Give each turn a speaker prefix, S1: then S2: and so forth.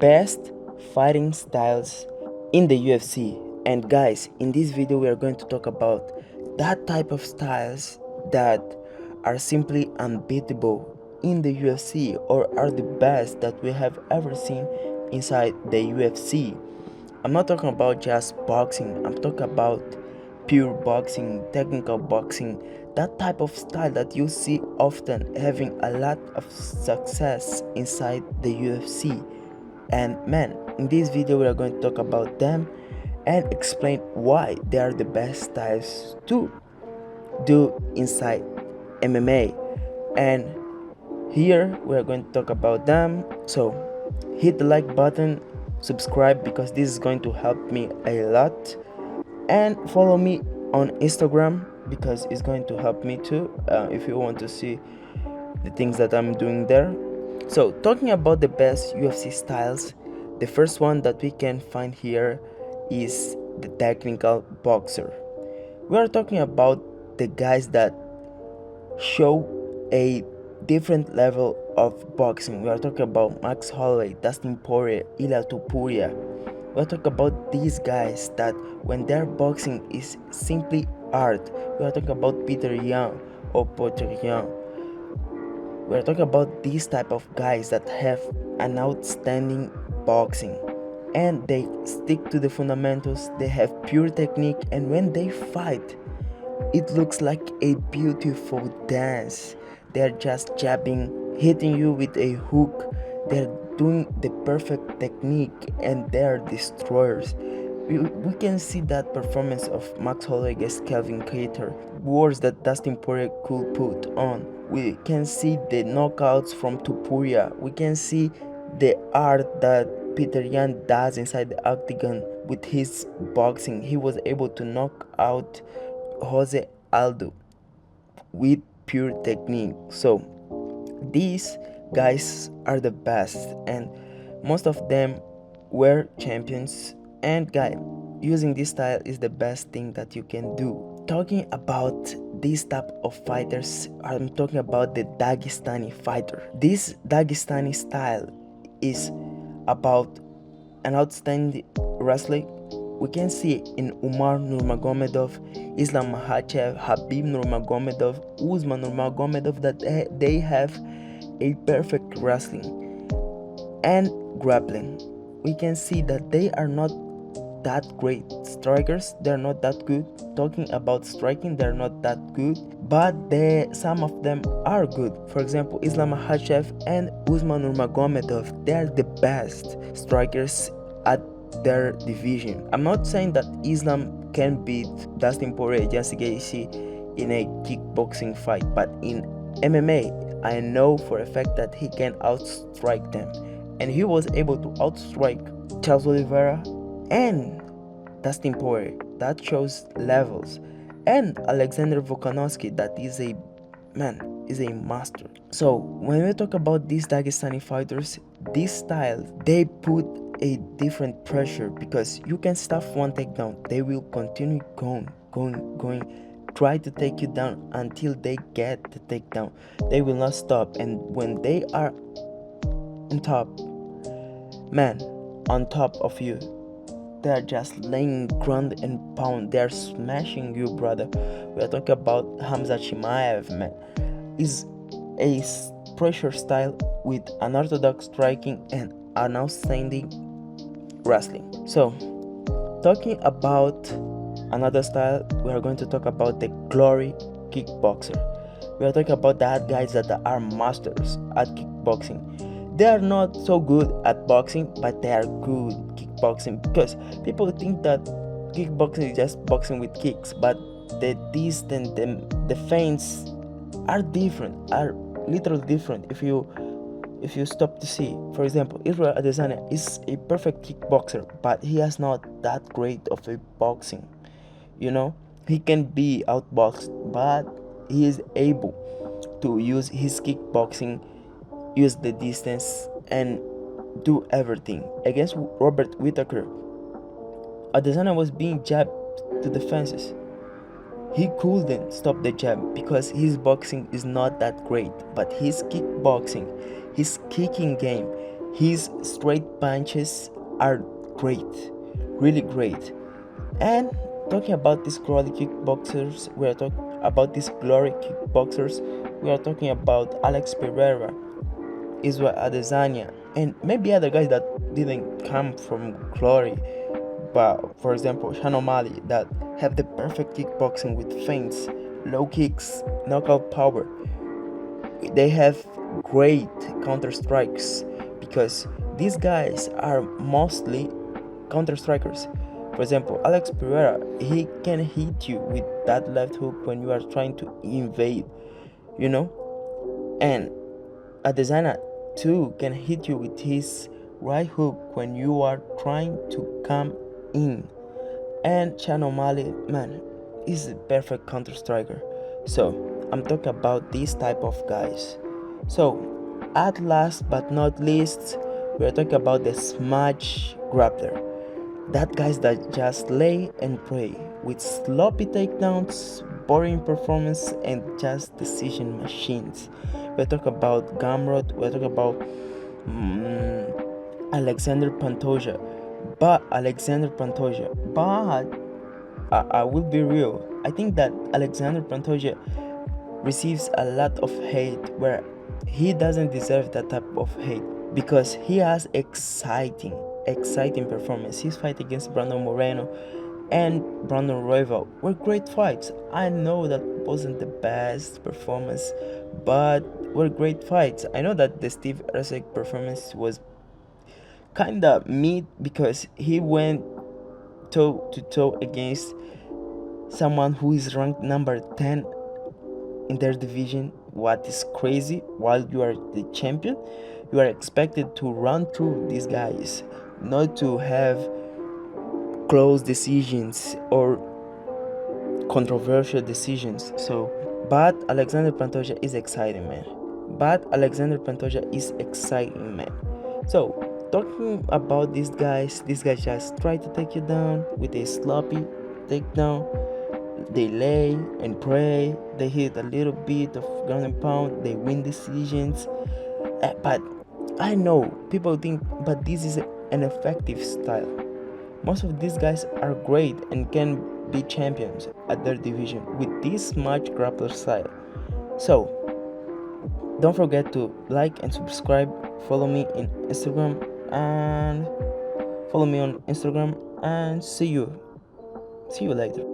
S1: best fighting styles in the UFC. And guys, in this video we are going to talk about that type of styles that are simply unbeatable in the UFC or are the best that we have ever seen inside the UFC. I'm not talking about just boxing, I'm talking about pure boxing, technical boxing, that type of style that you see often having a lot of success inside the UFC. And man, in this video we are going to talk about them and explain why they are the best styles to do inside MMA. And here we are going to talk about them. So hit the like button, subscribe because this is going to help me a lot, and follow me on Instagram because it's going to help me too if you want to see the things that I'm doing there. So talking about the best UFC styles, the first one that we can find here is the technical boxer. We are talking about the guys that show a different level of boxing. We are talking about Max Holloway, Dustin Poirier, Ilia Topuria. We are talking about these guys that when their boxing is simply art. We are talking about Peter Yan or Petr Yan. We are talking about these type of guys that have an outstanding boxing and they stick to the fundamentals. They have pure technique, and when they fight, it looks like a beautiful dance. They're just jabbing, hitting you with a hook. They're doing the perfect technique and they're destroyers. We can see that performance of Max Holloway against Calvin Kattar, words that Dustin Poirier could put on. We can see the knockouts from Topuria. We can see the art that Peter Yan does inside the octagon with his boxing. He was able to knock out Jose Aldo with pure technique. So these guys are the best, and most of them were champions. And guys, using this style is the best thing that you can do. Talking about this type of fighters, I'm talking about the Dagestani fighter. This Dagestani style is about an outstanding wrestling. We can see in Umar Nurmagomedov, Islam Makhachev, Habib Nurmagomedov, Usman Nurmagomedov that they have a perfect wrestling and grappling. We can see that they are not that great strikers, they're not that good. Talking about striking, they're not that good, but some of them are good. For example, Islam Makhachev and Usman Nurmagomedov, they're the best strikers at their division. I'm not saying that Islam can beat Dustin Poirier, Jancy Gaethje in a kickboxing fight, but in MMA, I know for a fact that he can outstrike them, and he was able to outstrike Charles Oliveira and Dustin Poirier. That shows levels. And Alexander Volkanovski, that is a master. So when we talk about these Dagestani fighters, this style, they put a different pressure because you can stuff one takedown, they will continue going, try to take you down until they get the takedown. They will not stop, and when they are on top, on top of you, they're just laying ground and pound. They're smashing you, brother. We are talking about Hamza Chimaev, man. Is a pressure style with unorthodox striking and an outstanding wrestling. So, talking about another style, we are going to talk about the glory kickboxer. We are talking about that guys that are masters at kickboxing. They are not so good at boxing, but they are good kickboxing, because people think that kickboxing is just boxing with kicks, but the distance, the feints are different, are literally different. If you stop to see, for example, Israel Adesanya is a perfect kickboxer, but he has not that great of a boxing. He can be outboxed, but he is able to use his kickboxing, use the distance, and do everything. Against Robert Whittaker, Adesanya was being jabbed to the fences. He couldn't stop the jab because his boxing is not that great, but his kickboxing, his kicking game His straight punches are great, really great. And talking about these glory kickboxers, we are talking about these glory kickboxers. We are talking about Alex Pereira, Israel Adesanya, and maybe other guys that didn't come from glory. But for example, Sean O'Malley, that have the perfect kickboxing with feints, low kicks, knockout power. They have great counter strikes because these guys are mostly counter strikers. For example, Alex Pereira, he can hit you with that left hook when you are trying to invade, you know, and Adesanya too can hit you with his right hook when you are trying to come in. And Sean O'Malley, man, is a perfect counter striker. So I'm talking about this type of guys. So at last but not least, we're talking about the smash grappler. That guys that just lay and pray with sloppy takedowns, boring performance, and just decision machines. We're talking about Gamrot, we're talking about Alexander Pantoja. But I will be real. I think that Alexander Pantoja receives a lot of hate where he doesn't deserve that type of hate because he has exciting performance. His fight against Brandon Moreno and Brandon Royval were great fights. I know that wasn't the best performance, but were great fights. I know that the Steve Erceg performance was kinda mid because he went toe to toe against someone who is ranked number 10 in their division. What is crazy, while you are the champion, you are expected to run through these guys, not to have close decisions or controversial decisions. So, but Alexander Pantoja is exciting, man. So, talking about these guys just try to take you down with a sloppy takedown. They lay and pray, they hit a little bit of ground and pound, they win decisions. But I know people think, but this is an effective style. Most of these guys are great and can be champions at their division with this much grappler style. So don't forget to like and subscribe. Follow me on Instagram and see you later.